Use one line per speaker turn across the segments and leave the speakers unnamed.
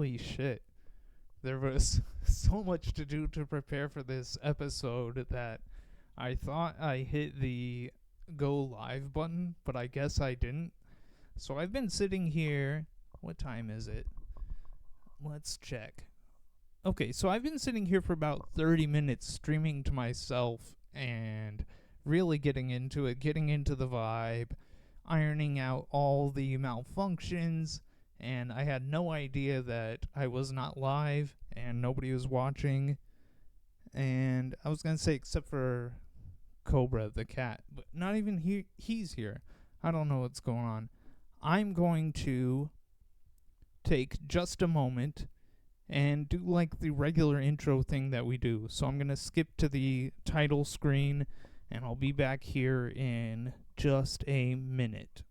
Holy shit. There was so much to do to prepare for this episode that I thought I hit the go live button, but I guess I didn't. So I've been sitting here. What time is it? Let's check. Okay, so I've been sitting here for about 30 minutes streaming to myself and really getting into it, getting into the vibe, ironing out all the malfunctions, and I had no idea that I was not live and nobody was watching. And I was going to say, except for Cobra the cat, but not even he's here. I don't know what's going on. I'm going to take just a moment and do like the regular intro thing that we do. So I'm going to skip to the title screen and I'll be back here in just a minute.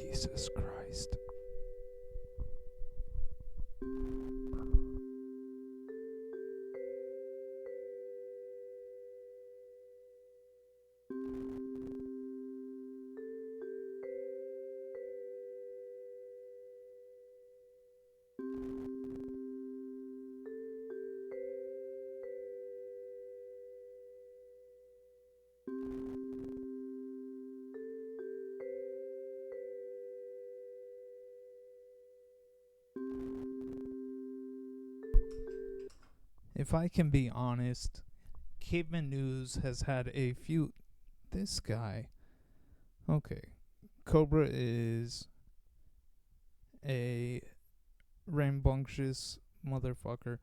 Jesus Christ. If I can be honest, Caveman News has had a few. This guy. Okay. Cobra is a rambunctious motherfucker.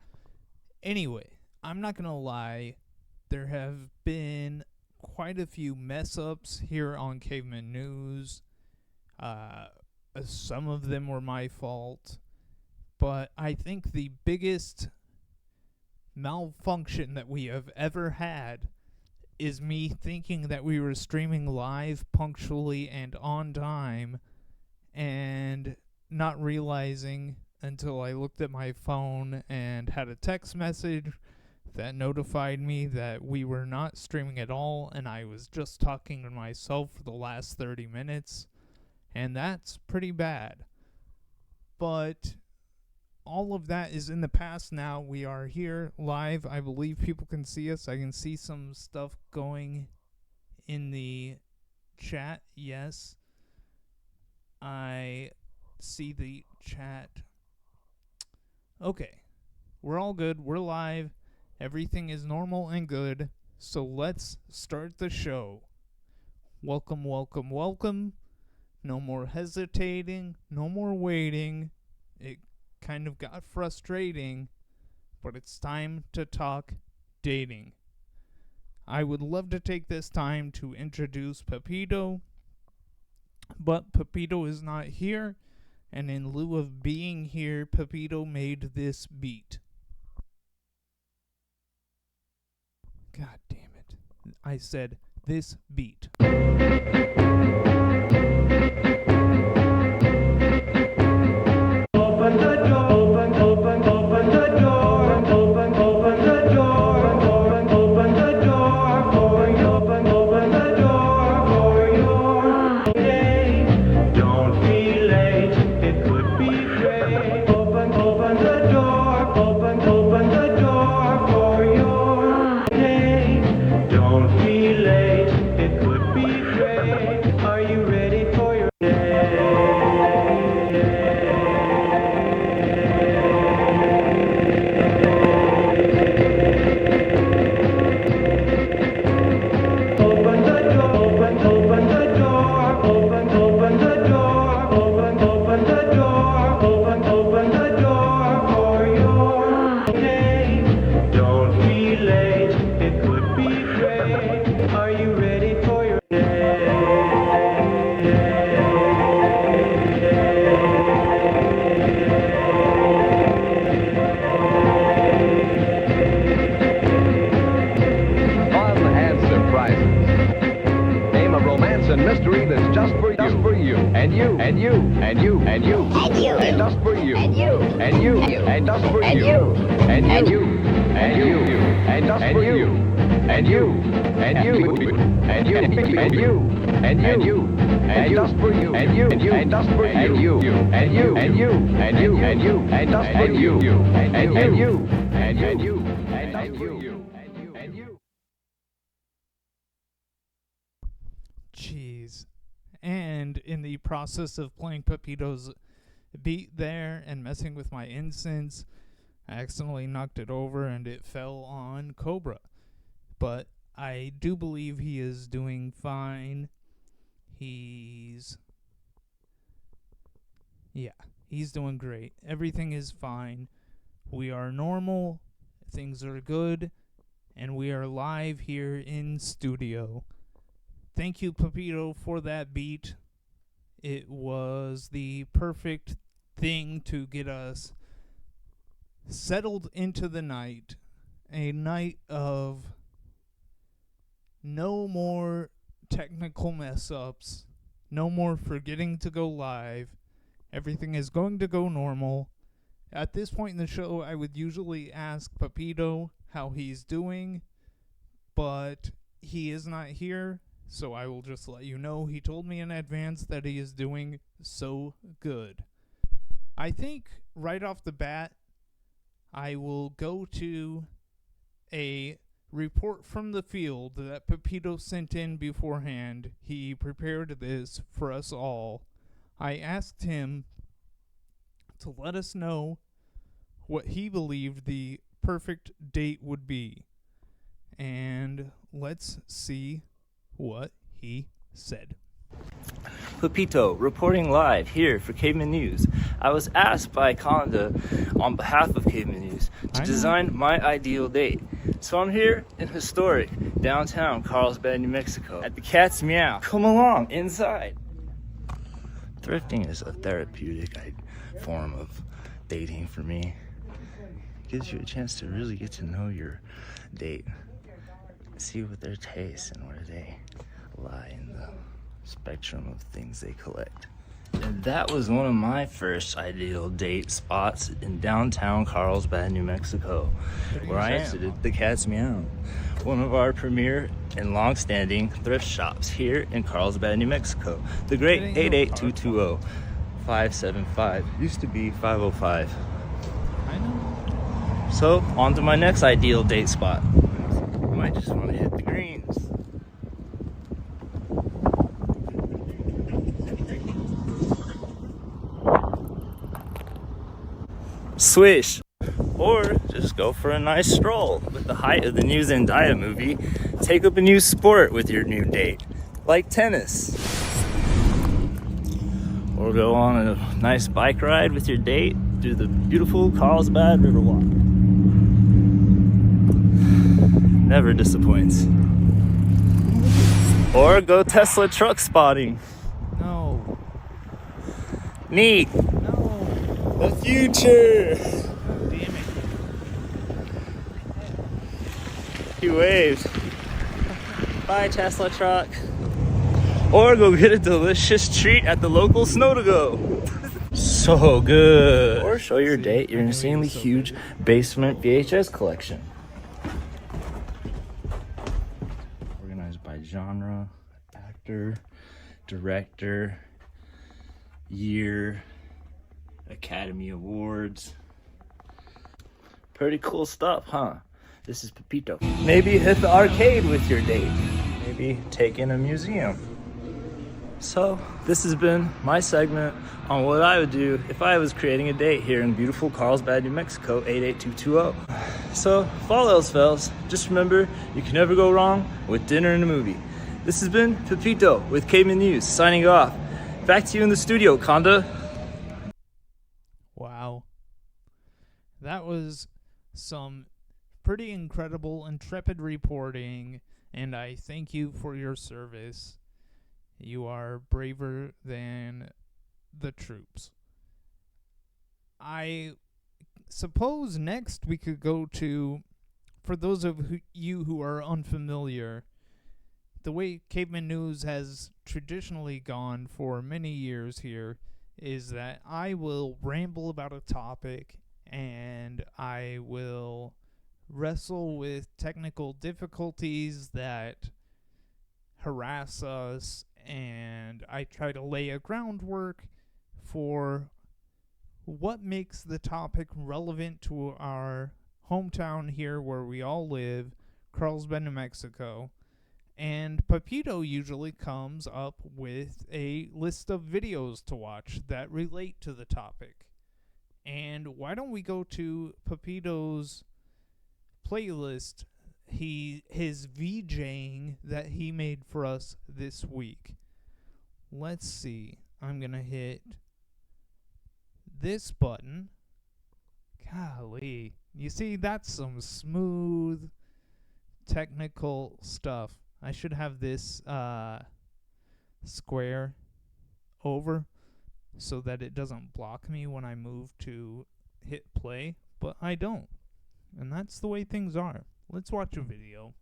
Anyway, I'm not gonna lie. There have been quite a few mess ups here on Caveman News. Some of them were my fault. But I think the biggest malfunction that we have ever had is me thinking that we were streaming live punctually and on time and not realizing until I looked at my phone and had a text message that notified me that we were not streaming at all and I was just talking to myself for the last 30 minutes, and that's pretty bad. But all of that is in the past now. We are here live. I believe people can see us. I can see some stuff going in the chat. Yes. I see the chat. Okay. We're all good. We're live. Everything is normal and good. So let's start the show. Welcome, welcome, welcome. No more hesitating. No more waiting. It kind of got frustrating, but it's time to talk dating. I would love to take this time to introduce Pepito, but Pepito is not here, and in lieu of being here, Pepito made this beat. God damn it. I said this beat. Jeez. And in the process of playing Pepito's beat there and messing with my incense, I accidentally knocked it over and it fell on Cobra. But I do believe he is doing fine. He's doing great. Everything is fine. We are normal. Things are good. And we are live here in studio. Thank you, Pepito, for that beat. It was the perfect thing to get us settled into the night. A night of no more technical mess ups. No more forgetting to go live. Everything is going to go normal. At this point in the show, I would usually ask Pepito how he's doing, but he is not here, so I will just let you know. He told me in advance that he is doing so good. I think right off the bat, I will go to a report from the field that Pepito sent in beforehand. He prepared this for us all. I asked him to let us know what he believed the perfect date would be. And let's see what he said.
Pepito, reporting live here for Caveman News. I was asked by Conda on behalf of Caveman News to design my ideal date. So I'm here in historic downtown Carlsbad, New Mexico at the Cat's Meow. Come along inside. Thrifting is a therapeutic form of dating for me. It gives you a chance to really get to know your date, see what their tastes and where they lie in the spectrum of things they collect. And that was one of my first ideal date spots in downtown Carlsbad, New Mexico, where I am, the Cat's Meow, one of our premier and long-standing thrift shops here in Carlsbad, New Mexico. The great 88220-575 used to be 505.
I know.
So, on to my next ideal date spot. You might just want to hit the greens. Swish. Or just go for a nice stroll. With the height of the new Zendaya movie, take up a new sport with your new date, like tennis. Or go on a nice bike ride with your date through the beautiful Carlsbad Riverwalk. Never disappoints. Or go Tesla truck spotting.
No.
Neat.
No.
The future.
God damn it.
He waved. Bye, Tesla truck. Or go get a delicious treat at the local Snow-to-Go. So good. Or show your date your insanely huge basement VHS collection. Organized by genre, actor, director, year, Academy Awards. Pretty cool stuff, huh? This is Pepito. Maybe hit the arcade with your date. Maybe take in a museum. So, this has been my segment on what I would do if I was creating a date here in beautiful Carlsbad, New Mexico, 88220. So, if all else fails, just remember, you can never go wrong with dinner and a movie. This has been Pepito with Caveman News, signing off. Back to you in the studio, Conda.
Wow. That was some pretty incredible, intrepid reporting, and I thank you for your service. You are braver than the troops. I suppose next we could go to, for those of you who are unfamiliar, the way Caveman News has traditionally gone for many years here is that I will ramble about a topic and I will wrestle with technical difficulties that harass us, and I try to lay a groundwork for what makes the topic relevant to our hometown here where we all live, Carlsbad, New Mexico. And Pepito usually comes up with a list of videos to watch that relate to the topic. And why don't we go to Pepito's playlist, his VJing that he made for us this week. Let's see. I'm going to hit this button. Golly. You see, that's some smooth technical stuff. I should have this square over so that it doesn't block me when I move to hit play, but I don't. And that's the way things are. Let's watch a video.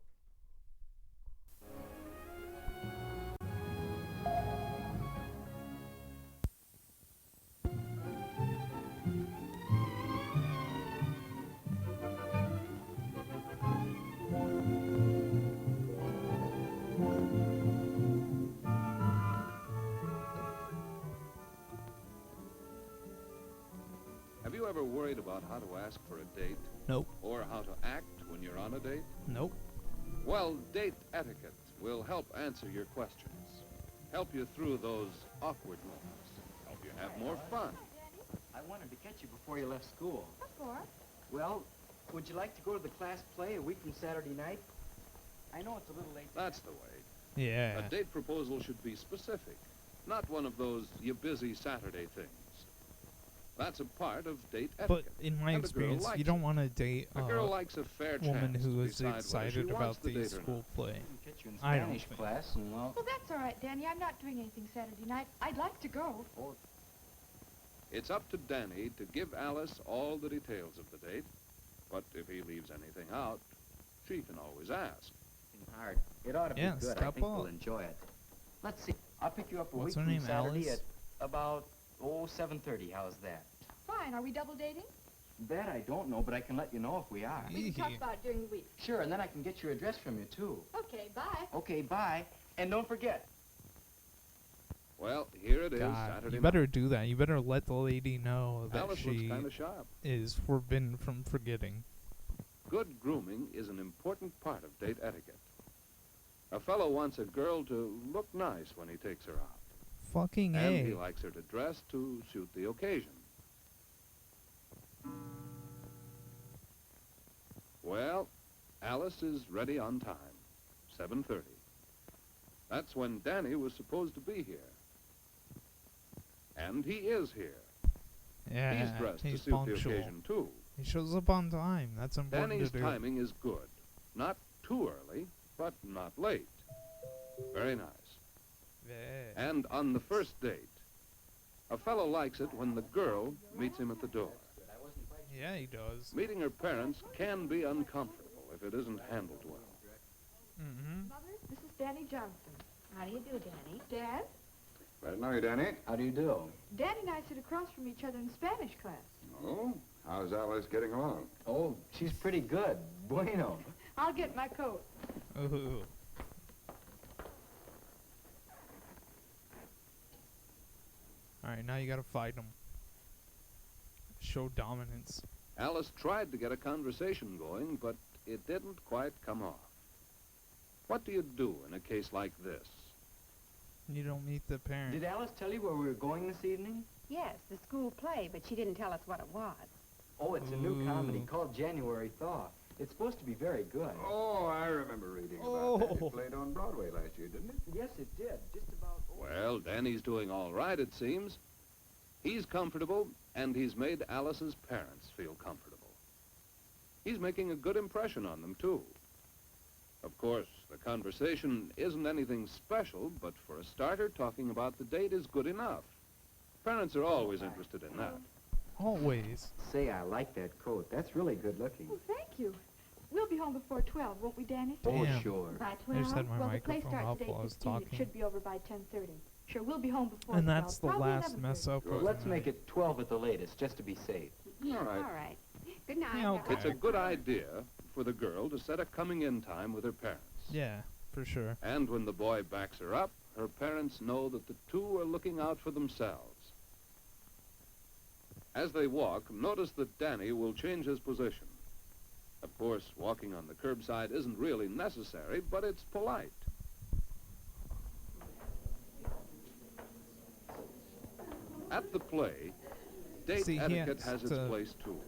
ever worried about how to ask for a date?
Nope.
Or how to act when you're on a date?
Nope.
Well, date etiquette will help answer your questions. Help you through those awkward moments. Help you have more fun.
I wanted to catch you before you left school.
What for?
Well, would you like to go to the class play a week from Saturday night? I know it's a little late.
That's the way.
Yeah.
A date proposal should be specific, not one of those you busy Saturday things. That's a part of date etiquette.
But in my
And a girl
experience,
likes
you don't want to date
A girl likes a fair
woman
chance
who
to
is
decide whether she
excited
wants
about
the
the
date or
school
not.
play.
I can catch you in
I don't
Spanish
think.
class, and well,
Well, that's all right, Danny. I'm not doing anything Saturday night. I'd like to go.
It's up to Danny to give Alice all the details of the date, but if he leaves anything out, she can always ask.
hard. It ought to
Yeah,
be good. I
step
think
up.
we'll enjoy it. Let's see. I'll pick you up a
What's
week
her
from
name,
Saturday
Alice?
at about 7:30. How's that?
Fine. Are we double dating?
That I don't know, but I can let you know if we are.
We can talk
Eehee.
about it during the week.
Sure, and then I can get your address from you too.
Okay, bye.
Okay, bye. And don't forget.
Well, here it is,
God,
Saturday
you
night.
better do that. You better let the lady know that
Alice looks
she
kind of sharp.
is forbidden from forgetting.
Good grooming is an important part of date etiquette. A fellow wants a girl to look nice when he takes her out.
Fucking
And he
A.
likes her to dress to suit the occasion. Well, Alice is ready on time, 7:30. That's when Danny was supposed to be here. And he is here.
Yeah,
He's dressed to
he's
suit
punctual.
the occasion, too.
He shows up on time. That's important
Danny's
to do.
timing is good. Not too early, but not late. Very nice.
Yeah.
And on the first date, a fellow likes it when the girl meets him at the door.
Yeah, he does.
Meeting her parents can be uncomfortable if it isn't handled well.
Mm-hmm.
Mother, this is Danny Johnson.
How do you do, Danny?
Dad?
Glad to know you, Danny.
How do you do?
Danny and I sit across from each other in Spanish class.
Oh, how's Alice getting along?
Oh, she's pretty good. Bueno.
I'll get my coat.
Ooh. Alright, now you gotta fight him. Show dominance.
Alice tried to get a conversation going, but it didn't quite come off. What do you do in a case like this?
You don't meet the parent.
Did Alice tell you where we were going this evening?
Yes, the school play, but she didn't tell us what it was.
Oh, it's a new comedy
Ooh.
called January Thaw. It's supposed to be very good.
Oh, I remember reading about that.
Oh.
It played on Broadway last year, didn't it?
Yes, it did. Just about.
Well, Danny's doing all right, it seems. He's comfortable, and he's made Alice's parents feel comfortable. He's making a good impression on them, too. Of course, the conversation isn't anything special, but for a starter, talking about the date is good enough. Parents are always interested in that.
Always.
Say, I like that coat. That's really good looking.
Oh, thank you. We'll be home before 12, won't we, Danny?
Oh,
Damn.
sure.
By
I just had my
well, the play
microphone
starts
up
at
while I was
8:15.
talking.
It should be over by 10:30. Sure, we'll be home before
And
12.
that's the
probably
last
11:30.
mess up.
Sure.
of
Let's
the
make
night.
it 12 at the latest, just to be safe.
All right.
All right. Good night.
Yeah, okay.
It's a good idea for the girl to set a coming-in time with her parents.
Yeah, for sure.
And when the boy backs her up, her parents know that the two are looking out for themselves. As they walk, notice that Danny will change his position. Of course, walking on the curbside isn't really necessary, but it's polite. At the play, date
See, he
etiquette
has
has its
to-
place too.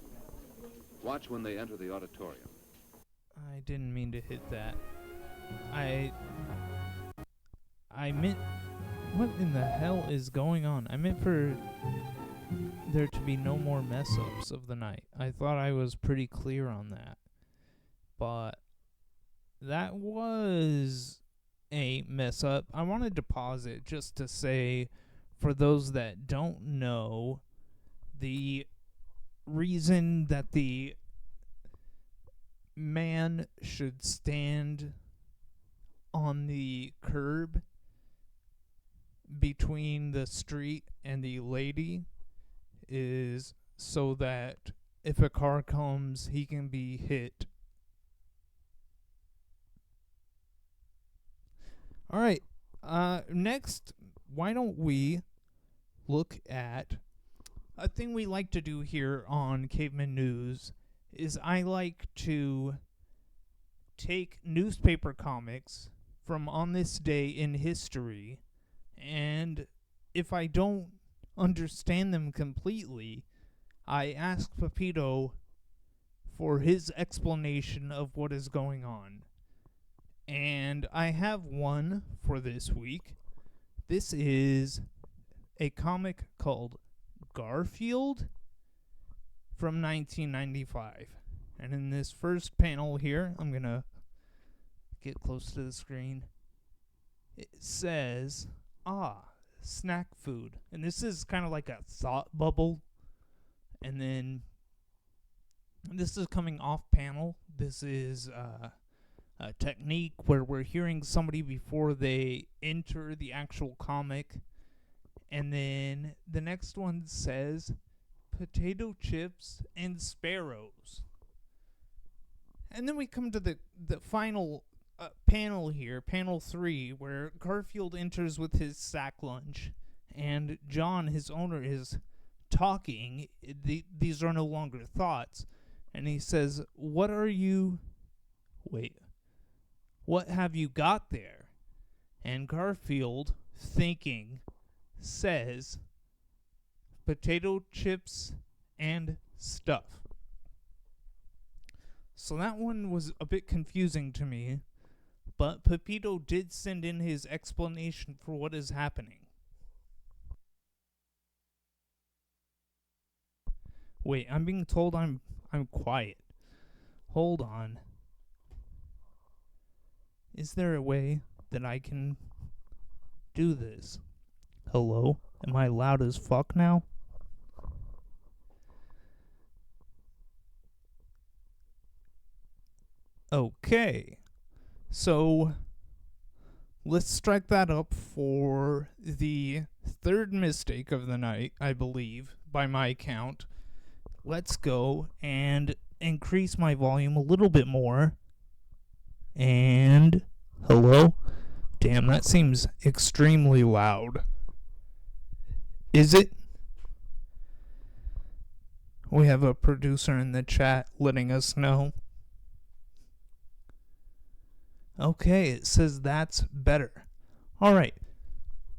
Watch when they enter the auditorium.
I didn't mean to hit that. I meant... What in the hell is going on? I meant for there to be no more mess-ups of the night. I thought I was pretty clear on that. But that was a mess-up. I wanted to pause it just to say, for those that don't know, the reason that the man should stand on the curb between the street and the lady is so that if a car comes, he can be hit. All right. Next, why don't we look at a thing we like to do here on Caveman News is I like to take newspaper comics from on this day in history, and if I don't understand them completely, I ask Pepito for his explanation of what is going on. And I have one for this week. This is a comic called Garfield from 1995. And in this first panel here, I'm going to get close to the screen. It says, snack food. And this is kind of like a thought bubble. And then this is coming off panel. This is a technique where we're hearing somebody before they enter the actual comic. And then the next one says potato chips and sparrows. And then we come to the final panel here, panel 3, where Garfield enters with his sack lunch, and John, his owner, is talking. These are no longer thoughts. And he says, what have you got there? And Garfield, thinking, says, potato chips and stuff. So that one was a bit confusing to me, but Pepito did send in his explanation for what is happening. Wait, I'm being told I'm quiet. Hold on. Is there a way that I can do this? Hello? Am I loud as fuck now? Okay. So, let's strike that up for the third mistake of the night, I believe, by my count. Let's go and increase my volume a little bit more. And, hello? Damn, that seems extremely loud. Is it? We have a producer in the chat letting us know. Okay, it says that's better. Alright,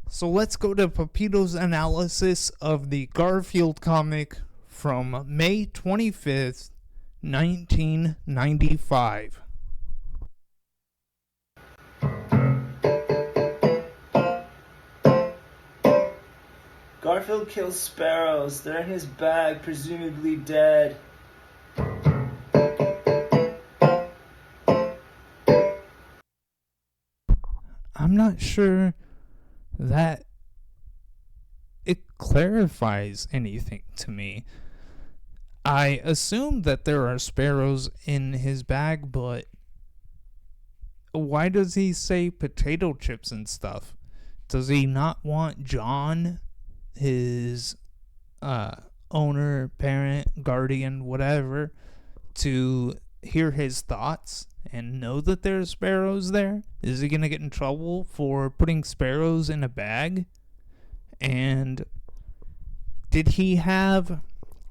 so let's go to Pepito's analysis of the Garfield comic from May 25th, 1995.
Garfield kills sparrows. They're in his bag, presumably dead.
I'm not sure that it clarifies anything to me. I assume that there are sparrows in his bag, but why does he say potato chips and stuff? Does he not want John, his owner, parent, guardian, whatever, to hear his thoughts and know that there's sparrows there? Is he gonna get in trouble for putting sparrows in a bag? And did he have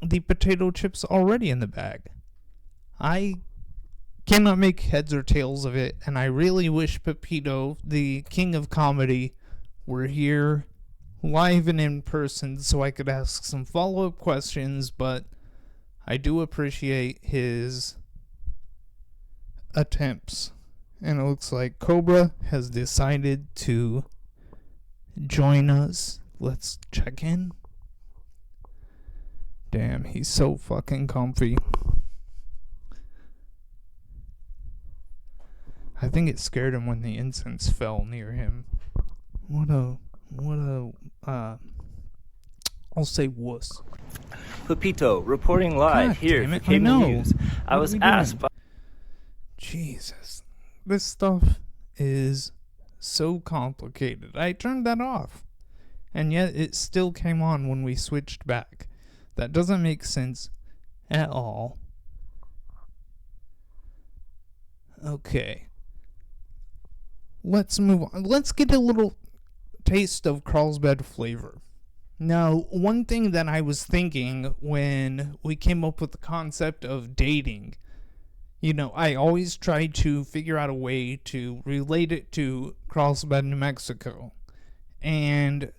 the potato chips already in the bag? I cannot make heads or tails of it, and I really wish Pepito, the king of comedy, were here live and in person so I could ask some follow-up questions, but I do appreciate his attempts. And it looks like Cobra has decided to join us. Let's check in. Damn, he's so fucking comfy. I think it scared him when the incense fell near him. I'll say wuss.
Pepito, reporting live
God
here
damn
for
it, I
Cable
know.
News. I
What
was
are we doing?
asked by...
Jesus. This stuff is so complicated. I turned that off. And yet it still came on when we switched back. That doesn't make sense at all. Okay. Let's move on. Let's get a little taste of Carlsbad flavor. Now, one thing that I was thinking when we came up with the concept of dating, I always try to figure out a way to relate it to Carlsbad, New Mexico. And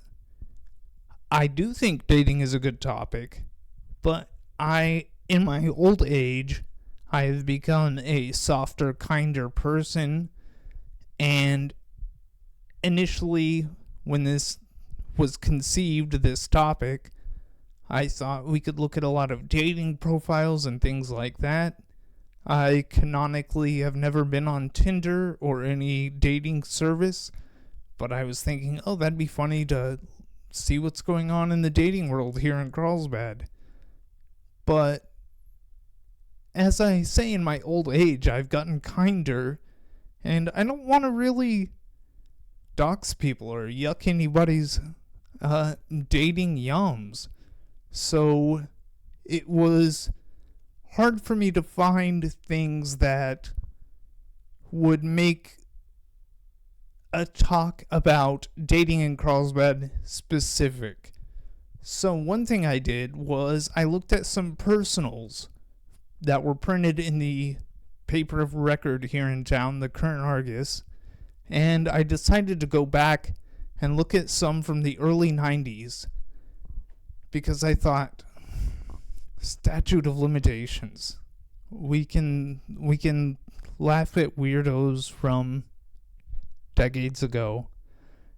I do think dating is a good topic, but in my old age, I have become a softer, kinder person. And initially, when this was conceived, this topic, I thought we could look at a lot of dating profiles and things like that. I canonically have never been on Tinder or any dating service, but I was thinking, that'd be funny to see what's going on in the dating world here in Carlsbad. But as I say, in my old age, I've gotten kinder, and I don't want to really dox people or yuck anybody's dating yums. So it was hard for me to find things that would make a talk about dating in Carlsbad specific. So one thing I did was I looked at some personals that were printed in the paper of record here in town, the Current Argus, and I decided to go back and look at some from the early 90s because I thought, statute of limitations. We can laugh at weirdos from decades ago,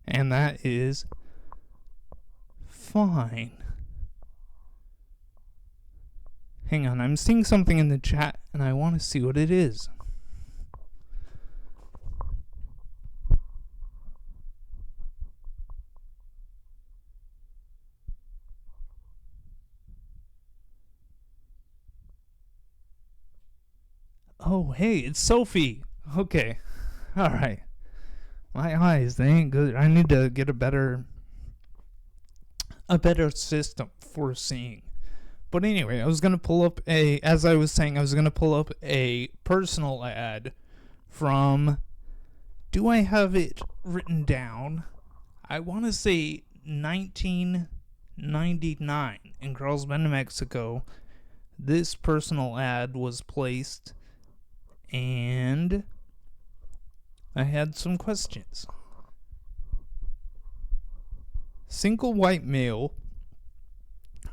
and that is fine. Hang on, I'm seeing something in the chat and I want to see what it is. Oh, hey, it's Sophie. Okay. All right. My eyes, they ain't good. I need to get a better system for seeing. But anyway, I was going to pull up as I was saying, I was going to pull up a personal ad from, do I have it written down? I want to say 1999 in Carlsbad, New Mexico. This personal ad was placed, and I had some questions. Single white male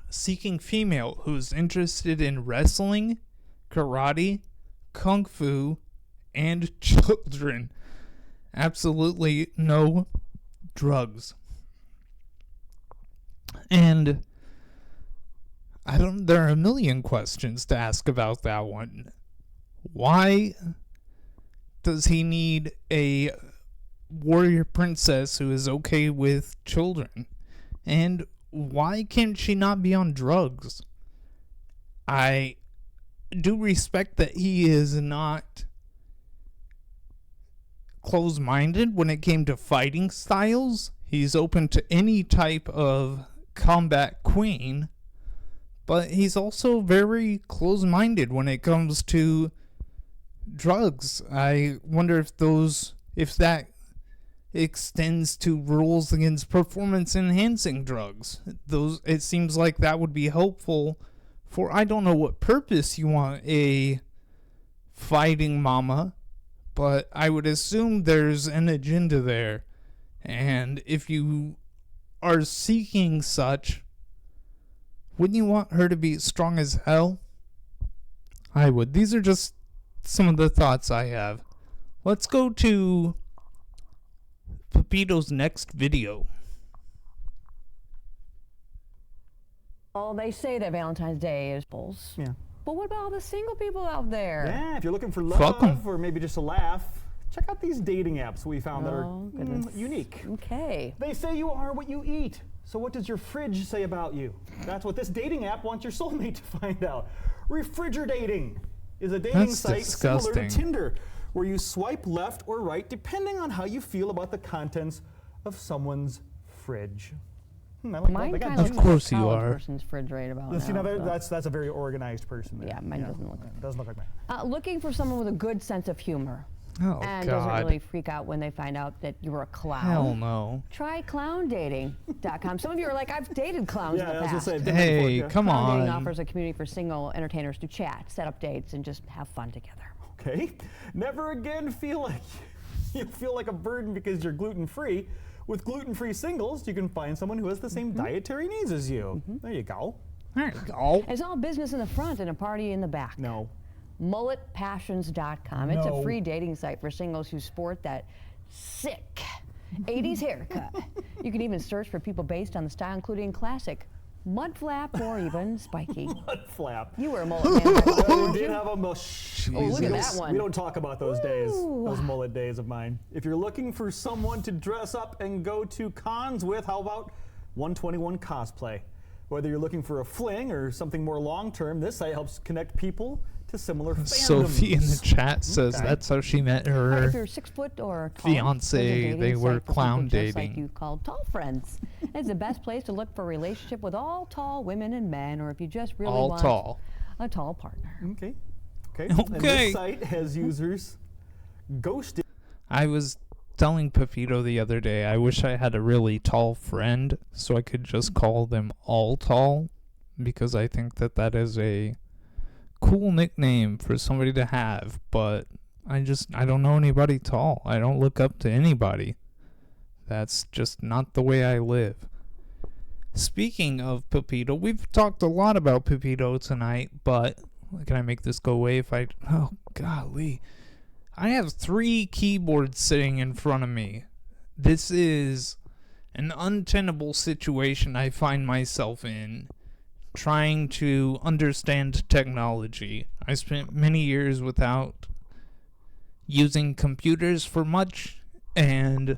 seeking female who's interested in wrestling, karate, kung fu, and children. Absolutely no drugs. And there are a million questions to ask about that one. Why does he need a warrior princess who is okay with children? And why can she not be on drugs? I do respect that he is not closed-minded when it came to fighting styles. He's open to any type of combat queen, but he's also very closed-minded when it comes to drugs. I wonder if that extends to rules against performance-enhancing drugs. It seems like that would be helpful for, I don't know what purpose you want a fighting mama, but I would assume there's an agenda there. And if you are seeking such, wouldn't you want her to be strong as hell? I would. These are just some of the thoughts I have. Let's go to Pepito's next video.
Well, they say that Valentine's Day is bulls.
Yeah.
But what about all the single people out there?
Yeah, if you're looking for love or maybe just a laugh, check out these dating apps we found that are unique.
Okay.
They say you are what you eat. So what does your fridge say about you? That's what this dating app wants your soulmate to find out. Refrigerating is a dating site similar to Tinder, where you swipe left or right depending on how you feel about the contents of someone's fridge.
Mine kind of looks like a college person's fridge right about now.
You know, that's a very organized person there.
Yeah, mine doesn't look like that.
Doesn't look like that.
Looking for someone with a good sense of humor.
Oh,
and
God.
doesn't really freak out when they find out that you're a clown.
Hell no.
Try clowndating.com. Some of you are like, I've dated clowns in the past.
Hey, come
Clown Dating
on.
offers a community for single entertainers to chat, set up dates, and just have fun together.
Okay. Never again feel like you feel like a burden because you're gluten-free. With gluten-free singles, you can find someone who has the same dietary needs as you. There you go.
There you go.
It's all business in the front and a party in the back.
No.
Mulletpassions.com. It's a free dating site for singles who sport that sick 80s haircut. You can even search for people based on the style, including classic, mud flap, or even spiky.
Mud flap.
You were a mullet man back then,
You
weren't
did
you?
have a
Oh, look at that one.
We don't talk about those days,
Ooh.
those mullet days of mine. If you're looking for someone to dress up and go to cons with, how about 121 Cosplay? Whether you're looking for a fling or something more long-term, this site helps connect people to similar fandoms.
Sophie in the chat says that's how she met
If
her
you're 6 foot or taller,
fiance.
there's a dating
They were
site for
clown
people just
dating.
like you called Tall Friends. It's the best place to look for a relationship with all tall women and men, or if you just really
All
want
tall.
a tall partner.
Okay. And
Okay.
this site has users ghosted.
I was telling Pepito the other day, I wish I had a really tall friend so I could just call them all tall, because I think that that is a cool nickname for somebody to have, but I don't know anybody tall. I don't look up to anybody. That's just not the way I live. Speaking of Pepito, we've talked a lot about Pepito tonight, but can I make this go away if I... Oh, golly. I have 3 keyboards sitting in front of me. This is an untenable situation I find myself in, trying to understand technology. I spent many years without using computers for much, and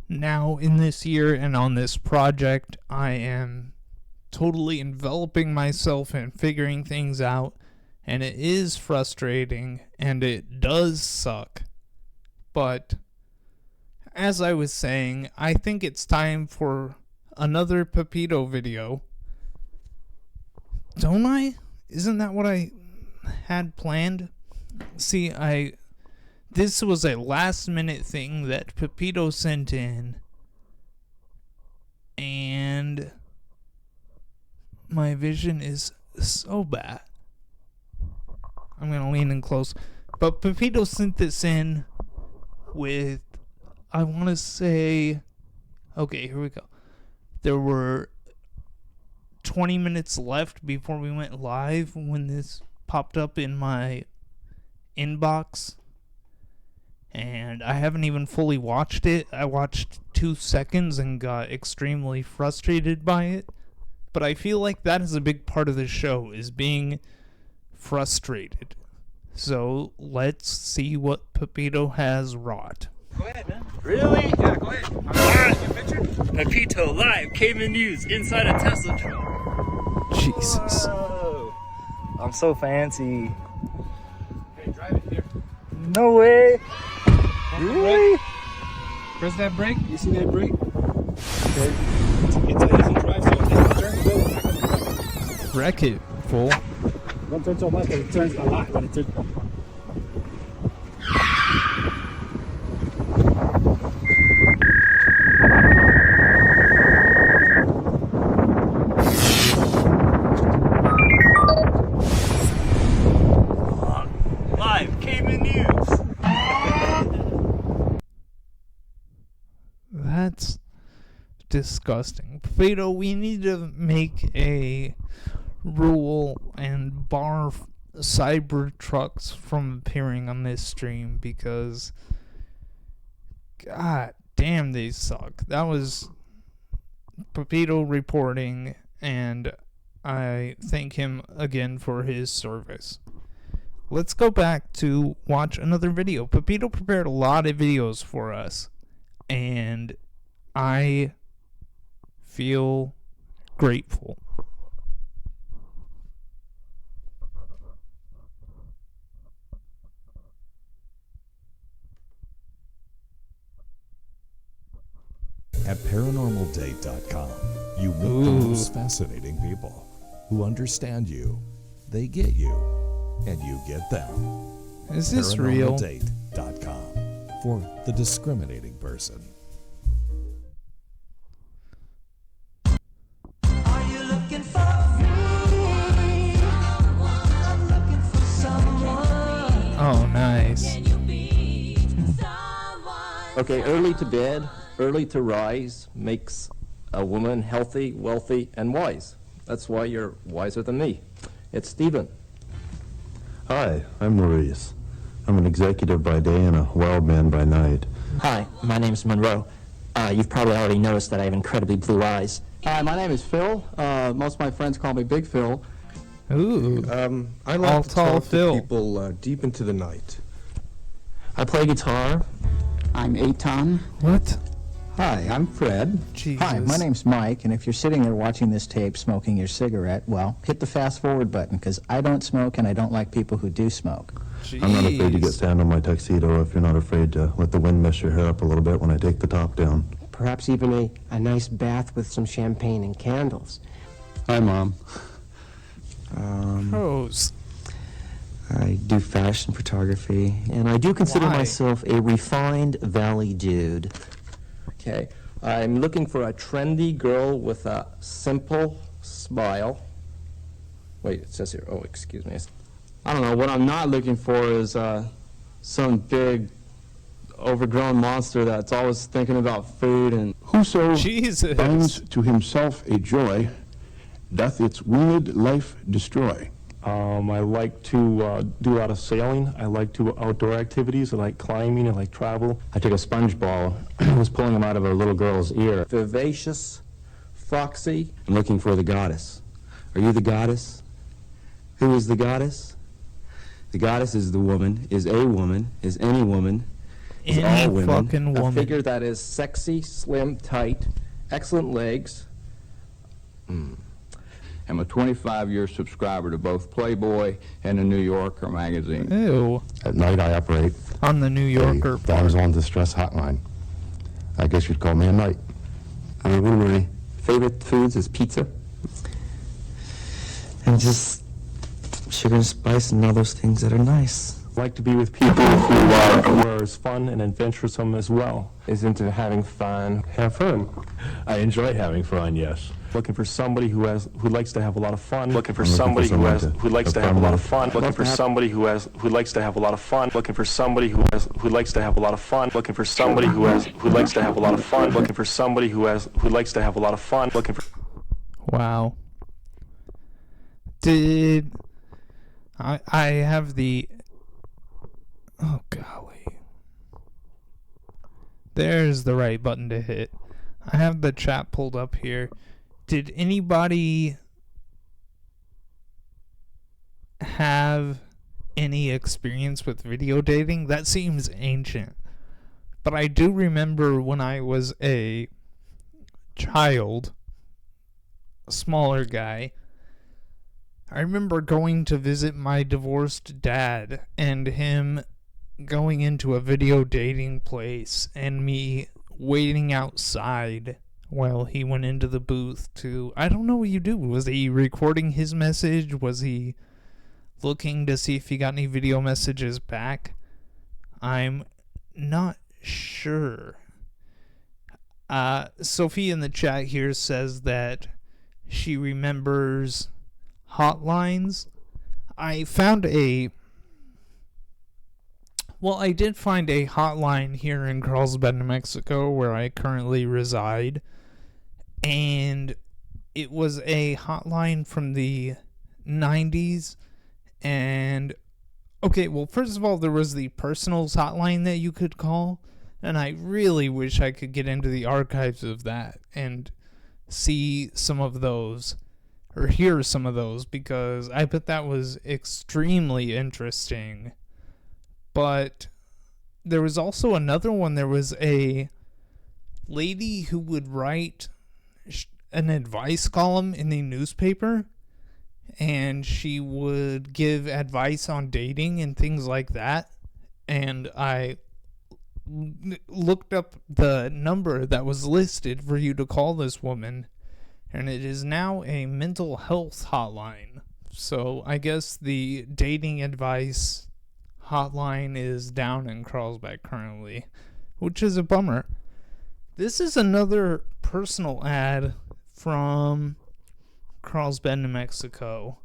now in this year and on this project, I am totally enveloping myself and figuring things out, and it is frustrating, and it does suck. But as I was saying, I think it's time for another Pepito video. Don't I? Isn't that what I had planned? See, this was a last minute thing that Pepito sent in, and my vision is so bad. I'm gonna lean in close. But Pepito sent this in with, I want to say, okay, here we go. There were 20 minutes left before we went live when this popped up in my inbox, and I haven't even fully watched it. I watched 2 seconds and got extremely frustrated by it, but I feel like that is a big part of the show, is being frustrated. So let's see what Pepito has wrought.
Go ahead, man. Really? Yeah, go ahead. Pepito live, Cayman News, inside a Tesla truck.
Jesus.
Whoa. I'm so fancy.
Hey, drive it here.
No way. Really?
Press that brake.
You see that brake? Okay. It's an easy drive, so it turns good. It's not gonna
Wreck it, fool.
don't turn so much, but it turns a lot when it turns.
Live, Cayman News.
That's disgusting. Pepito, we need to make a rule and bar cyber trucks from appearing on this stream, because god damn, they suck. That was Pepito reporting, and I thank him again for his service. Let's go back to watch another video. Pepito prepared a lot of videos for us, and I feel grateful.
At paranormaldate.com, you meet the most fascinating people who understand you, they get you, and you get them.
Is this real?
Paranormaldate.com. for the discriminating person.
Are you looking for me? I'm looking for someone.
Oh, nice.
Okay, early to bed, early to rise makes a woman healthy, wealthy, and wise. That's why you're wiser than me. It's Stephen.
Hi, I'm Maurice. I'm an executive by day and a wild man by night.
Hi, my name's Monroe. You've probably already noticed that I have incredibly blue eyes.
Hi, my name is Phil. Most of my friends call me Big Phil.
Ooh.
I like to talk to people deep into the night.
I play guitar.
I'm Eitan.
What?
Hi, I'm Fred.
Jesus.
Hi, my name's Mike, and if you're sitting there watching this tape smoking your cigarette, well, hit the fast forward button, because I don't smoke and I don't like people who do smoke.
I'm not afraid to get sand on my tuxedo if you're not afraid to let the wind mess your hair up a little bit when I take the top down.
Perhaps even a nice bath with some champagne and candles.
Hi, Mom.
Gross.
I do fashion photography, and I do consider myself a refined valley dude.
Okay, I'm looking for a trendy girl with a simple smile. Wait, it says here, oh, excuse me.
I don't know, what I'm not looking for is some big, overgrown monster that's always thinking about food and...
Whoso
Jesus.
finds to himself a joy, doth its winged life destroy.
I like to do a lot of sailing. I like to outdoor activities. I like climbing. I like travel.
I took a sponge ball and was pulling him out of a little girl's ear.
Vivacious, foxy.
I'm looking for the goddess. Are you the goddess? Who is the goddess? The goddess is the woman, is a woman, is any woman, is all women.
Fucking woman.
A figure that is sexy, slim, tight, excellent legs.
I'm a 25-year subscriber to both Playboy and the New Yorker magazine.
Ew.
At night I operate
On the New Yorker
a damsel in distress hotline. I guess you'd call me a knight.
One of my favorite foods is pizza. And just sugar and spice and all those things that are nice.
I like to be with people who are as fun and adventuresome as well. Is into having fun. Have fun.
I enjoy having fun, yes.
Looking for somebody who likes to have a lot of fun. Looking for
I'm looking
somebody
for
who likes to have a lot of fun.
fun.
Looking for somebody who likes to have a lot of fun. Looking for somebody who likes to have a lot of fun. Looking for somebody who likes to have a lot of fun. Looking for somebody who likes to have a lot of fun. Looking for.
Wow. Did I have the... Oh, golly. There's the right button to hit. I have the chat pulled up here. Did anybody have any experience with video dating? That seems ancient. But I do remember when I was a child, a smaller guy, I remember going to visit my divorced dad and him going into a video dating place and me waiting outside while he went into the booth to... I don't know what you do. Was he recording his message? Was he looking to see if he got any video messages back? I'm not sure. Sophie in the chat here says that she remembers hotlines. I found a... Well, I did find a hotline here in Carlsbad, New Mexico, where I currently reside. And it was a hotline from the 90s. And, okay, well, first of all, there was the personals hotline that you could call. And I really wish I could get into the archives of that and see some of those. Or hear some of those, because I bet that was extremely interesting. But there was also another one. There was a lady who would write an advice column in the newspaper, and she would give advice on dating and things like that. And I looked up the number that was listed for you to call this woman, and it is now a mental health hotline. So I guess the dating advice hotline is down in Carlsbad currently, which is a bummer. This is another personal ad from Carlsbad, New Mexico.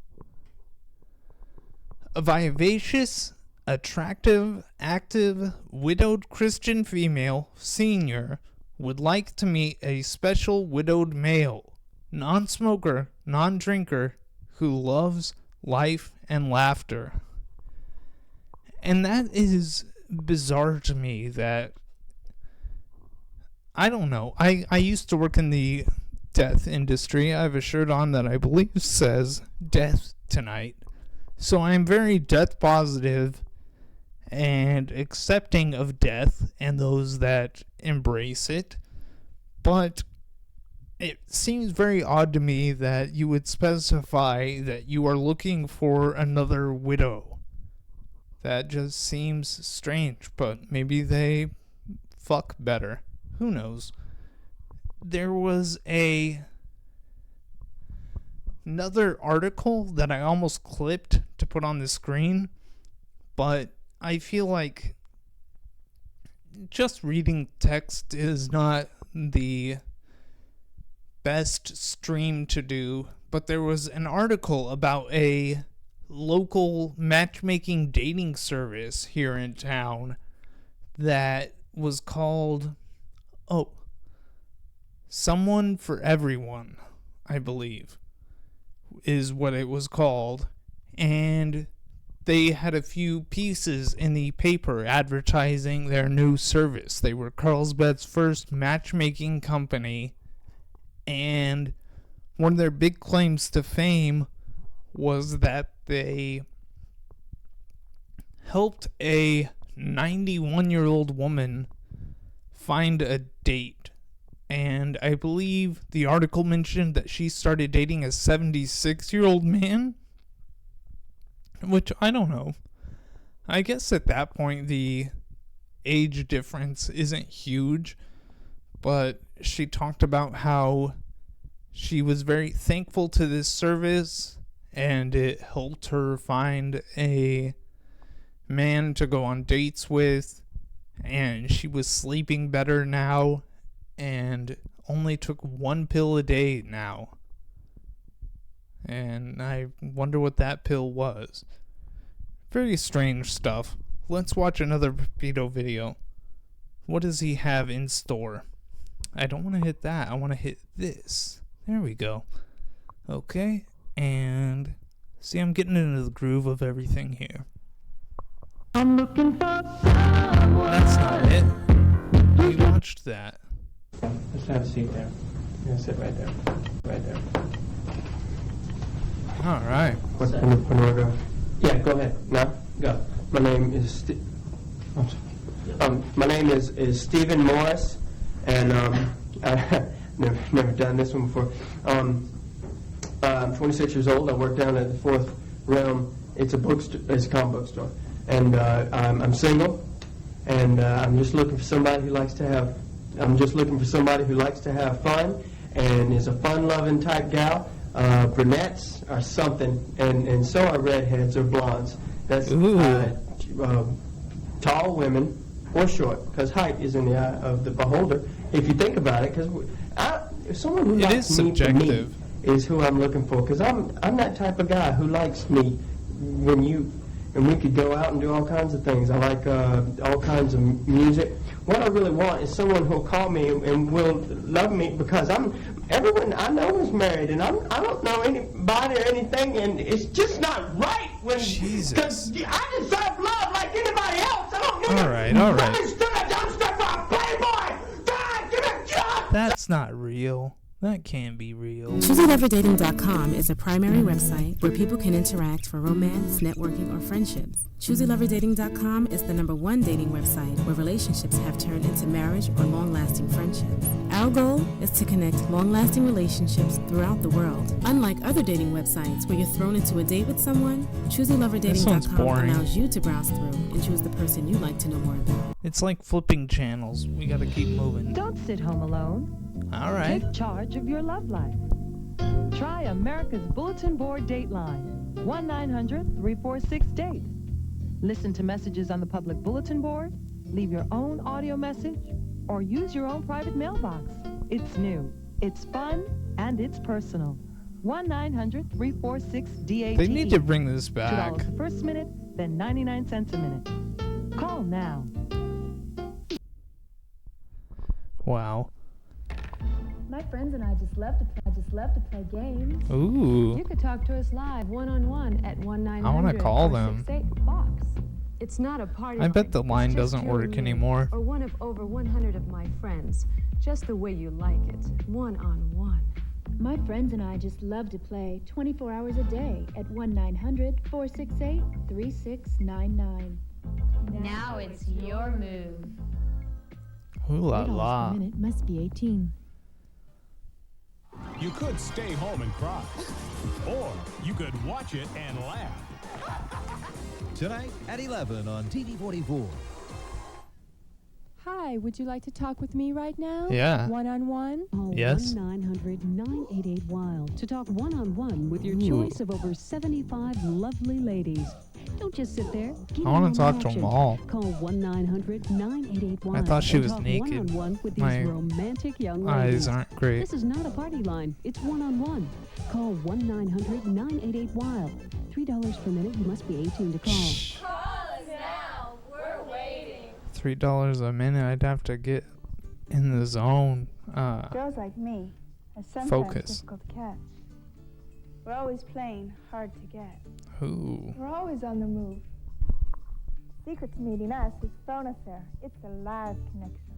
A vivacious, attractive, active, widowed Christian female senior would like to meet a special widowed male, non-smoker, non-drinker, who loves life and laughter. And that is bizarre to me that, I don't know, I used to work in the death industry. I have a shirt on that I believe says death tonight. So I'm very death positive and accepting of death and those that embrace it. But it seems very odd to me that you would specify that you are looking for another widow. That just seems strange, but maybe they fuck better. Who knows? There was another article that I almost clipped to put on the screen, but I feel like just reading text is not the best stream to do. But there was an article about a local matchmaking dating service here in town that was called Someone for Everyone, I believe, is what it was called. And they had a few pieces in the paper advertising their new service. They were Carlsbad's first matchmaking company, and one of their big claims to fame was that they helped a 91-year-old woman find a date. And I believe the article mentioned that she started dating a 76-year-old man, which I don't know. I guess at that point the age difference isn't huge, but she talked about how she was very thankful to this service and it helped her find a man to go on dates with, and she was sleeping better now and only took 1 pill a day now. And I wonder what that pill was. Very strange stuff. Let's watch another Pepito video. What does he have in store? I don't want to hit that. I want to hit this. There we go. Okay. And see, I'm getting into the groove of everything here.
I'm looking for someone.
That's not it. We watched that.
Let's have a seat there. You're gonna sit right there. Right there.
Alright.
When do I go? Yeah, go ahead. No? Go. My name is my name is Stephen Morris, and I've never done this one before. I'm 26 years old. I work down at the Fourth Realm. It's a bookstore. It's a comic book store, and I'm single, and I'm just looking for somebody who likes to have. I'm just looking for somebody who likes to have fun and is a fun-loving type gal. Brunettes are something, and so are redheads or blondes. That's tall women or short, because height is in the eye of the beholder. If you think about it, because someone who likes me for me is who I'm looking for. Because I'm that type of guy who likes me and we could go out and do all kinds of things. I like all kinds of music. What I really want is someone who'll call me and will love me, because everyone I know is married, and I don't know anybody or anything, and it's just not right when because I deserve love like anybody else. I don't need
all right.
God, give me a job.
That's not real. That can't be real.
ChoosyLoverDating.com is a primary website where people can interact for romance, networking, or friendships. ChoosyLoverDating.com is the #1 dating website where relationships have turned into marriage or long-lasting friendships. Our goal is to connect long-lasting relationships throughout the world. Unlike other dating websites where you're thrown into a date with someone, ChoosyLoverDating.com allows you to browse through and choose the person you'd like to know more about.
It's like flipping channels. We gotta keep moving.
Don't sit home alone.
All right.
Take charge of your love life. Try America's bulletin board date line, 1-900-346-DATE. Listen to messages on the public bulletin board, leave your own audio message, or use your own private mailbox. It's new, it's fun, and it's personal. 1-900-346-DATE.
They need to bring this back.
$2 the first minute, then 99 cents a minute. Call now.
Wow.
My friends and I just love to play games.
Ooh.
You could talk to us live, one-on-one, at 1-900.
I want to call them.
Fox. It's not a party.
I bet the line doesn't work anymore.
Or one of over 100 of my friends, just the way you like it, one-on-one. My friends and I just love to play 24 hours a day at 1-900-468-3699.
Now it's your move.
Ooh la la.
$8 per minute, must be 18.
You could stay home and cry, or you could watch it and laugh.
Tonight at 11 on TV 44.
Hi, would you like to talk with me right now?
Yeah.
One-on-one?
Call
Yes.
1-900-988-WILD to talk one-on-one with your
Ooh.
choice of over 75 lovely ladies. Don't just sit there. Get
I wanna
in on
talk
the
to 'em
action.
all.
Call 1-900-988-WILD.
I thought she
and
was
talk
naked.
one-on-one with these
My
romantic young
eyes
ladies.
aren't great.
This is not a party line. It's one-on-one. Call 1-900-988-WILD. $3 per minute. You must be 18 to call.
Call us now. We're waiting.
$3 a minute. I'd have to get in the zone.
Girls like me are sometimes
Focus.
difficult to catch. We're always playing hard to get.
Ooh.
We're always on the move. Secret to meeting us is phone affair. It's a live connection.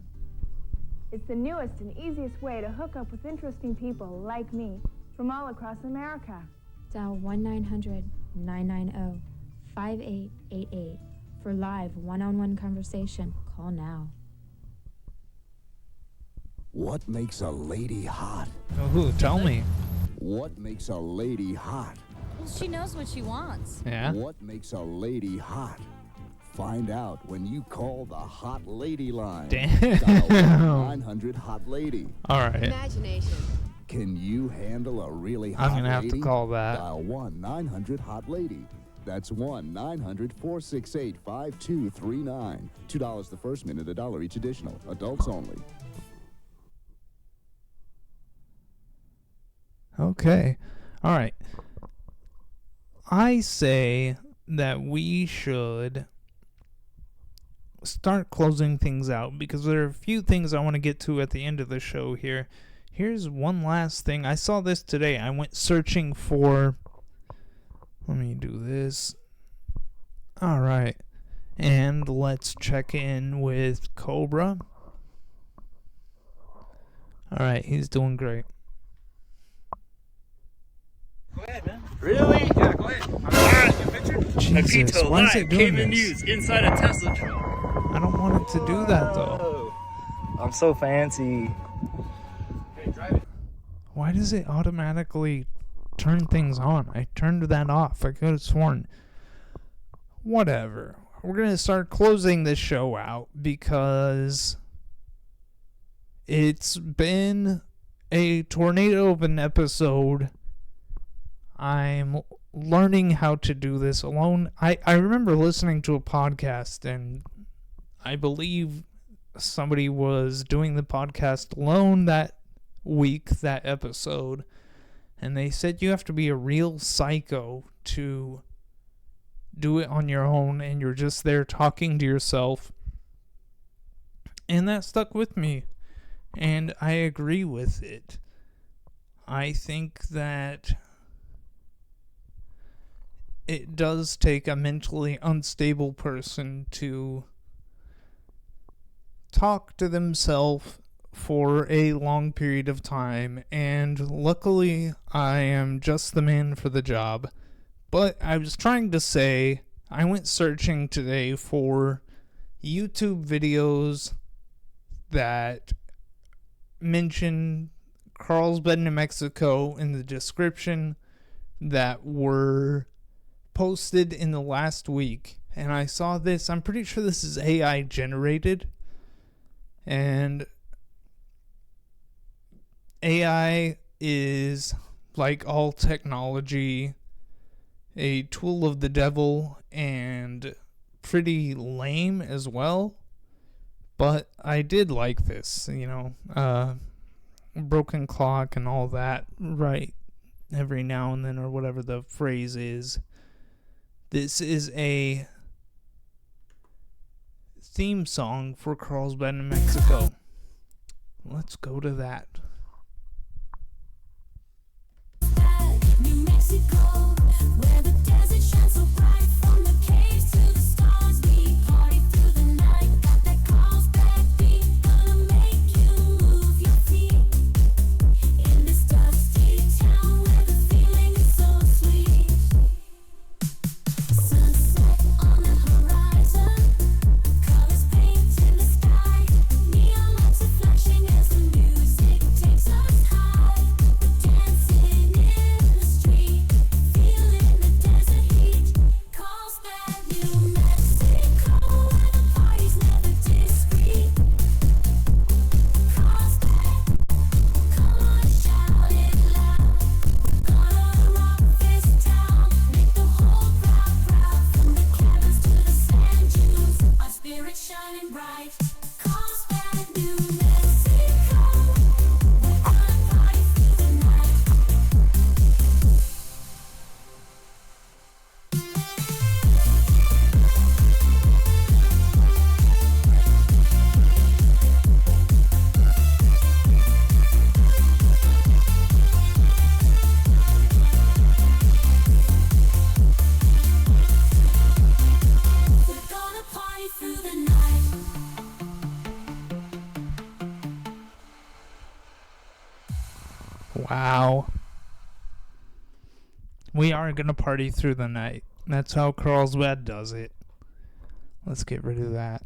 It's the newest and easiest way to hook up with interesting people like me from all across America.
Dial 1-900-990-5888 for live one-on-one conversation. Call now.
What makes a lady hot?
Ooh, tell me.
What makes a lady hot?
Well, she knows what she wants.
Yeah.
What makes a lady hot? Find out when you call the Hot Lady line.
Damn.
Dial 900 Hot Lady.
All right.
Imagination.
Can you handle a really hot
I'm
lady?
gonna have to call that.
Dial 1-900 Hot Lady. That's 1-900-468-5239. $2 the first minute, $1 each additional. Adults only.
Okay. All right. I say that we should start closing things out because there are a few things I want to get to at the end of the show here. Here's one last thing. I saw this today. I went searching for... Let me do this. All right. And let's check in with Cobra. All right. He's doing great.
Go ahead, man. Really? Yeah, go ahead.
Jesus,
Pepito
why is
live
it doing
came in
this?
news inside a Tesla truck.
I don't want it to do that, though.
Oh, I'm so fancy. Hey, drive it.
Why does it automatically turn things on? I turned that off. I could have sworn. Whatever. We're going to start closing this show out because it's been a tornado of an episode. I'm learning how to do this alone. I remember listening to a podcast, and I believe somebody was doing the podcast alone that week, that episode, and they said you have to be a real psycho to do it on your own, and you're just there talking to yourself. And that stuck with me, and I agree with it. I think that it does take a mentally unstable person to talk to themselves for a long period of time, and luckily I am just the man for the job. But I was trying to say, I went searching today for YouTube videos that mention Carlsbad, New Mexico in the description that were posted in the last week, and I saw this. I'm pretty sure this is AI generated, and AI is, like all technology, a tool of the devil, and pretty lame as well. But I did like this, broken clock and all that, right, every now and then, or whatever the phrase is. This is a theme song for Carlsbad, New Mexico. Let's go to that.
New Mexico, where the desert shines so bright, from the caves to the stars, we party through the night. Got that Carlsbad beat, gonna make you move your feet. In this dusty town where the feeling is so sweet. Sunset on the horizon, colors paint in the sky. Neon lights are flashing as the music takes us high. Dancing in the street, feeling the desert heat. Carlsbad, New Mexico, where the party's never discreet. Carlsbad, come on, shout it loud. We're gonna rock this town, make the whole crowd proud. From the cabins to the sand dunes, our spirits shining bright. Carlsbad, New Mexico, we're gonna party through the night. We're gonna party through the night.
Wow. We are going to party through the night. That's how Carlsbad does it. Let's get rid of that.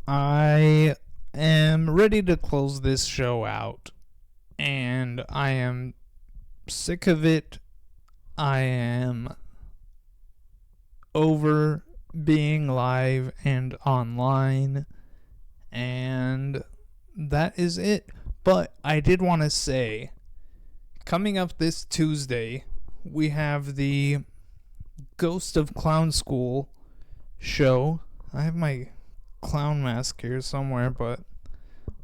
I am ready to close this show out. And I am sick of it. I am over being live and online. And that is it. But I did want to say, coming up this Tuesday, we have the Ghost of Clown School show. I have my clown mask here somewhere, but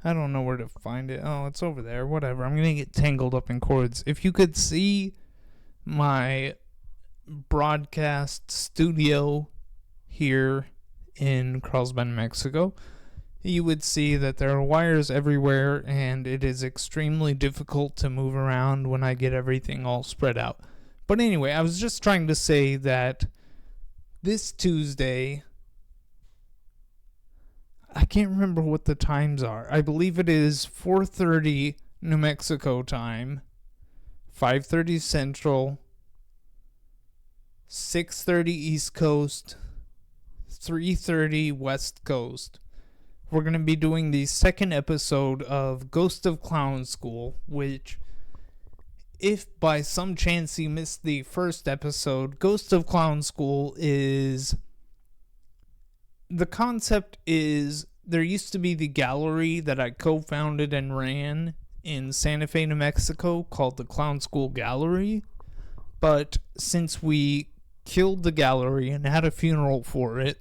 I don't know where to find it. Oh, it's over there. Whatever. I'm going to get tangled up in cords. If you could see my broadcast studio here in Carlsbad, Mexico, you would see that there are wires everywhere, and it is extremely difficult to move around when I get everything all spread out. But anyway, I was just trying to say that this Tuesday, I can't remember what the times are. I believe it is 4:30 New Mexico time, 5:30 Central, 6:30 East Coast, 3:30 West Coast. We're going to be doing the second episode of Ghost of Clown School, which, if by some chance you missed the first episode, Ghost of Clown School is... The concept is, there used to be the gallery that I co-founded and ran in Santa Fe, New Mexico, called the Clown School Gallery. But since we killed the gallery and had a funeral for it,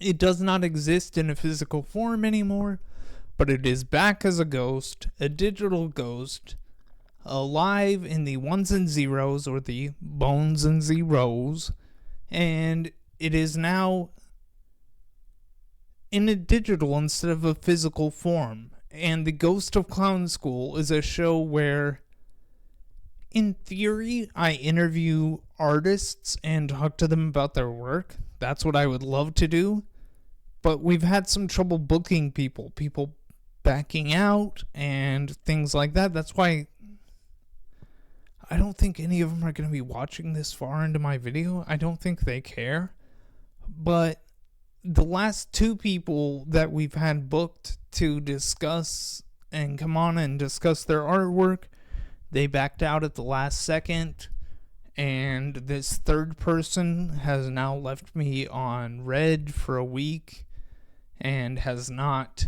it does not exist in a physical form anymore, but it is back as a ghost, a digital ghost, alive in the ones and zeros, or the bones and zeros, and it is now in a digital instead of a physical form. And the Ghost of Clown School is a show where, in theory, I interview artists and talk to them about their work. That's what I would love to do. But we've had some trouble booking people backing out and things like that. That's why I don't think any of them are going to be watching this far into my video. I don't think they care. But the last two people that we've had booked to discuss and come on and discuss their artwork, they backed out at the last second. And this third person has now left me on red for a week and has not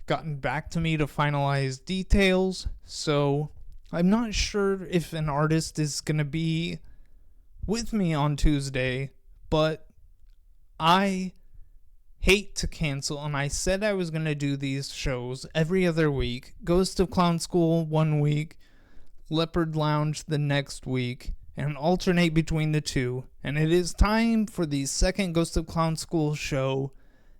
gotten back to me to finalize details. So I'm not sure if an artist is going to be with me on Tuesday, but I hate to cancel, and I said I was going to do these shows every other week. Ghost of Clown School 1 week, Leopard Lounge the next week, and alternate between the two. And it is time for the second Ghost of Clown School show.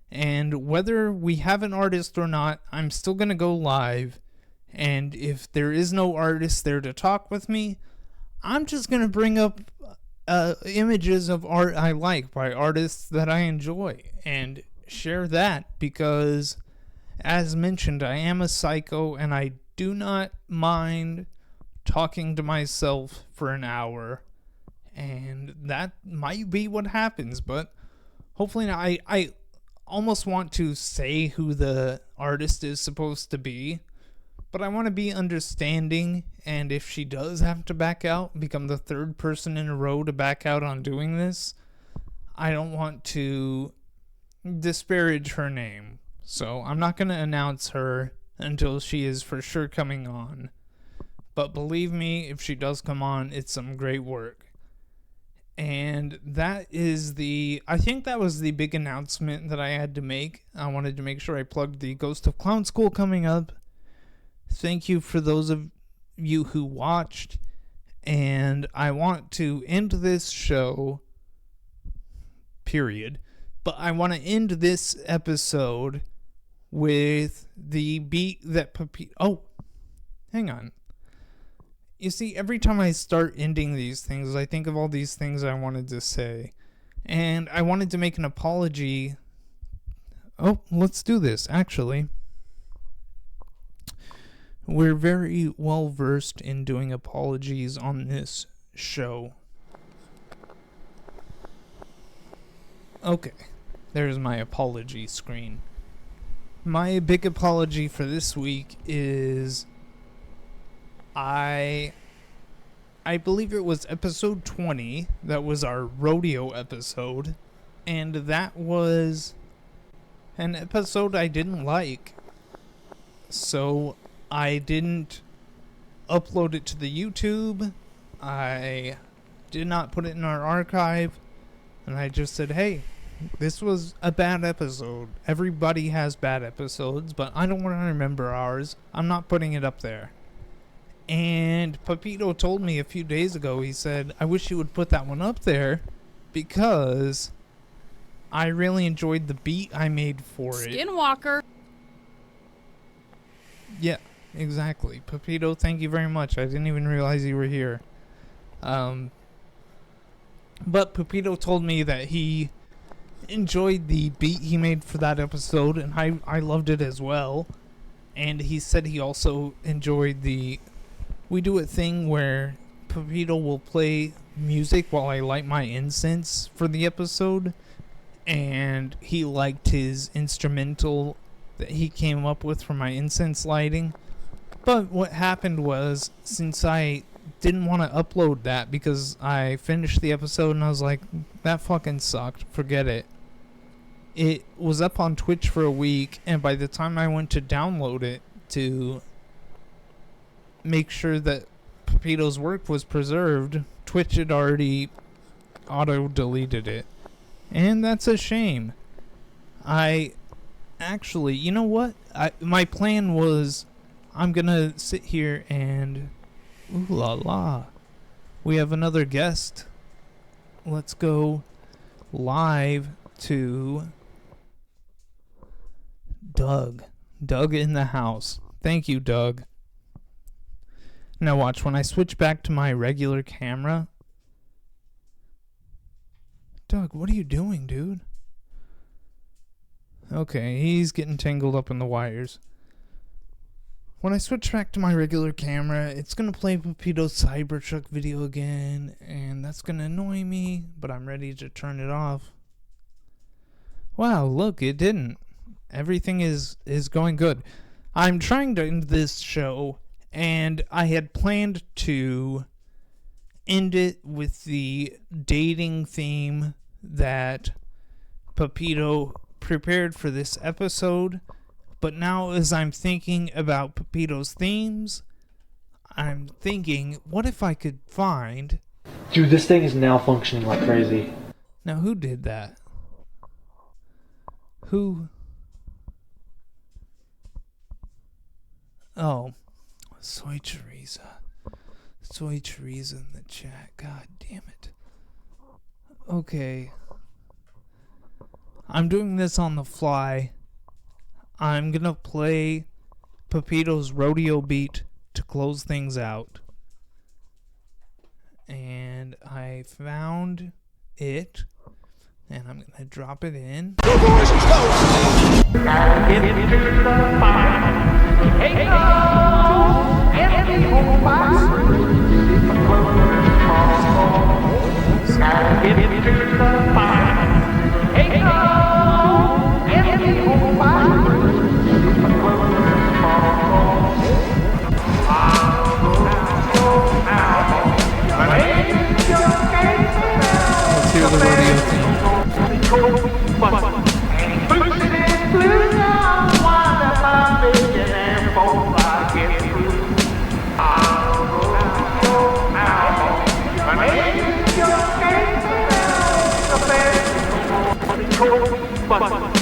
And whether we have an artist or not, I'm still going to go live. And if there is no artist there to talk with me, I'm just going to bring up images of art I like by artists that I enjoy and share that, because, as mentioned, I am a psycho and I do not mind talking to myself for an hour, and that might be what happens, but hopefully not. I almost want to say who the artist is supposed to be, but I want to be understanding, and if she does have to back out, become the third person in a row to back out on doing this, I don't want to disparage her name. So I'm not going to announce her until she is for sure coming on. But believe me, if she does come on, it's some great work. And that is I think that was the big announcement that I had to make. I wanted to make sure I plugged the Ghost of Clown School coming up. Thank you for those of you who watched. And I want to end this show, period. But I want to end this episode with the beat that Oh, hang on. You see, every time I start ending these things, I think of all these things I wanted to say. And I wanted to make an apology. Oh, let's do this, actually. We're very well versed in doing apologies on this show. Okay, there's my apology screen. My big apology for this week is I believe it was episode 20. That was our rodeo episode. And that was an episode I didn't like. So I didn't upload it to the YouTube. I did not put it in our archive. And I just said, hey, this was a bad episode. Everybody has bad episodes, but I don't want to remember ours. I'm not putting it up there. And Pepito told me a few days ago, he said, I wish you would put that one up there because I really enjoyed the beat I made for it.
Skinwalker.
Yeah, exactly. Pepito, thank you very much. I didn't even realize you were here. But Pepito told me that he enjoyed the beat he made for that episode, and I loved it as well. And he said he also enjoyed we do a thing where Pepito will play music while I light my incense for the episode, and he liked his instrumental that he came up with for my incense lighting. But what happened was, since I didn't want to upload that because I finished the episode and I was like, that fucking sucked, forget it. It was up on Twitch for a week, and by the time I went to download it to make sure that Pepito's work was preserved, Twitch had already auto-deleted it. And that's a shame. Actually, you know what? My plan was, I'm gonna sit here and... Ooh la la. We have another guest. Let's go live to Doug. Doug in the house. Thank you, Doug. Now watch, when I switch back to my regular camera... Doug, what are you doing, dude? Okay, he's getting tangled up in the wires. When I switch back to my regular camera, it's going to play Pepito's Cybertruck video again, and that's going to annoy me, but I'm ready to turn it off. Wow, look, it didn't. Everything is going good. I'm trying to end this show, and I had planned to end it with the dating theme that Pepito prepared for this episode. But now, as I'm thinking about Pepito's themes, I'm thinking, what if I could find...
Dude, this thing is now functioning like crazy.
Now, who did that? Who? Oh, Soy Teresa. Soy Teresa in the chat. God damn it. Okay. I'm doing this on the fly. I'm gonna play Pepito's rodeo beat to close things out. And I found it. And I'm gonna drop it in. Let's hear the rodeo theme.
But